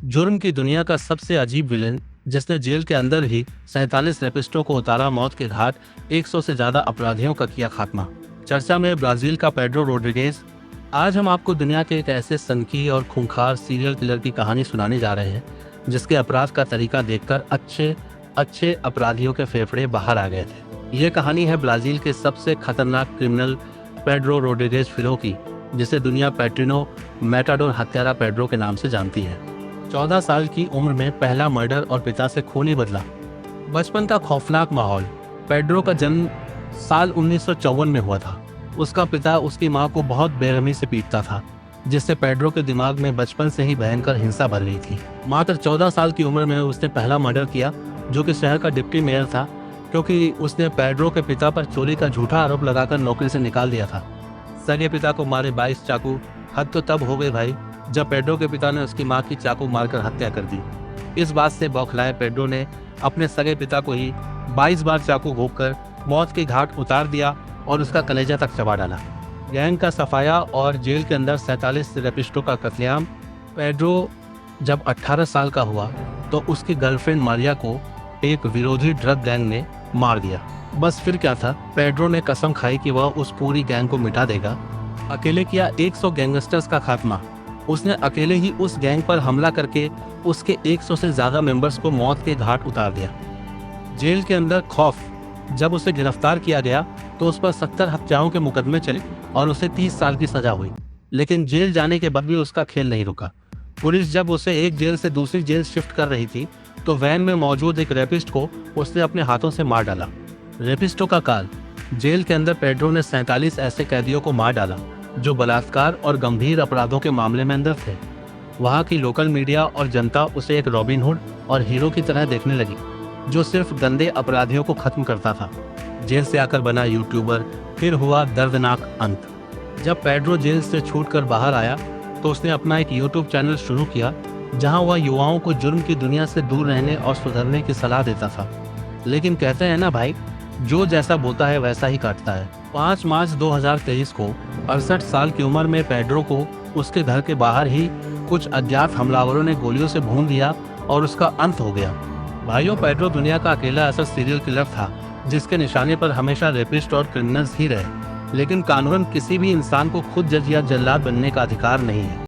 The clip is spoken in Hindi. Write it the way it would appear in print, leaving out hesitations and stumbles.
जुर्म की दुनिया का सबसे अजीब विलेन जिसने जेल के अंदर ही 47 रेपिस्टों को उतारा मौत के घाट, 100 से ज्यादा अपराधियों का किया खात्मा। चर्चा में ब्राजील का पेड्रो रोड्रिगेज। आज हम आपको दुनिया के एक ऐसे सनकी और खूंखार सीरियल किलर की कहानी सुनाने जा रहे हैं जिसके अपराध का तरीका देखकर अच्छे अच्छे अपराधियों के फेफड़े बाहर आ गए थे। यह कहानी है ब्राजील के सबसे खतरनाक क्रिमिनल पेड्रो रोड्रिगेज फिलो की, जिसे दुनिया पैट्रिनो मेटाडोर हत्यारा पेड्रो के नाम से जानती है। 14 साल की उम्र में पहला मर्डर और पिता से खूनी बदला। बचपन का खौफनाक माहौल। पेड्रो का जन्म साल 1954 में हुआ था। उसका पिता उसकी मां को बहुत बेरहमी से पीटता था, जिससे पेड्रो के दिमाग में बचपन से ही भयंकर हिंसा भर गई थी। मात्र 14 साल की उम्र में उसने पहला मर्डर किया, जो कि शहर का डिप्टी मेयर था, क्योंकि उसने पेड्रो के पिता पर चोरी का झूठा आरोप लगाकर नौकरी से निकाल दिया था। सगे पिता को मारे 22 चाकू। हद तो तब हो गई भाई जब पेड्रो के पिता ने उसकी मां की चाकू मारकर हत्या कर दी। इस बात से बौखलाए पेड्रो ने अपने सगे पिता को ही 22 बार चाकू घोंपकर मौत के घाट उतार दिया और उसका कलेजा तक चबा डाला। गैंग का सफाया और जेल के अंदर 47 रेपिस्टों का कत्लेआम। पेड्रो जब 18 साल का हुआ तो उसकी गर्लफ्रेंड मारिया को एक विरोधी ड्रग गैंग ने मार दिया। बस फिर क्या था, पेड्रो ने कसम खाई कि वह उस पूरी गैंग को मिटा देगा। अकेले किया 100 गैंगस्टर्स का खात्मा। उसने अकेले ही उस गैंग पर हमला करके उसके 100 से ज्यादा मेंबर्स को मौत के घाट उतार दिया। जेल के अंदर खौफ। जब उसे गिरफ्तार किया गया तो उस पर 70 हत्याओं के मुकदमे चले और उसे 30 साल की सजा हुई। लेकिन जेल जाने के बाद भी उसका खेल नहीं रुका। पुलिस जब उसे एक जेल से दूसरी जेल शिफ्ट कर रही थी तो वैन में मौजूद एक रेपिस्ट को उसने अपने हाथों से मार डाला। रेपिस्टों का काल। जेल के अंदर पेड्रो ने 47 ऐसे कैदियों को मार डाला जो बलात्कार और गंभीर अपराधों के मामले में अंदर थे। वहाँ की लोकल मीडिया और जनता उसे एक रॉबिन हुड और हीरो की तरह देखने लगी, जो सिर्फ गंदे अपराधियों को खत्म करता था। जेल से आकर बना यूट्यूबर। फिर हुआ दर्दनाक अंत। जब पेड्रो जेल से छूटकर बाहर आया तो उसने अपना एक यूट्यूब चैनल शुरू किया, जहां वह युवाओं को जुर्म की दुनिया से दूर रहने और सुधरने की सलाह देता था। लेकिन कहते हैं ना भाई, जो जैसा बोता है वैसा ही काटता है। 5 मार्च 2023 को 68 साल की उम्र में पेड्रो को उसके घर के बाहर ही कुछ अज्ञात हमलावरों ने गोलियों से भून दिया और उसका अंत हो गया। भाइयों, पेड्रो दुनिया का अकेला ऐसा सीरियल किलर था जिसके निशाने पर हमेशा रेपिस्ट और क्रिमिनल्स ही रहे। लेकिन कानूनन किसी भी इंसान को खुद जज या जल्लाद बनने का अधिकार नहीं है।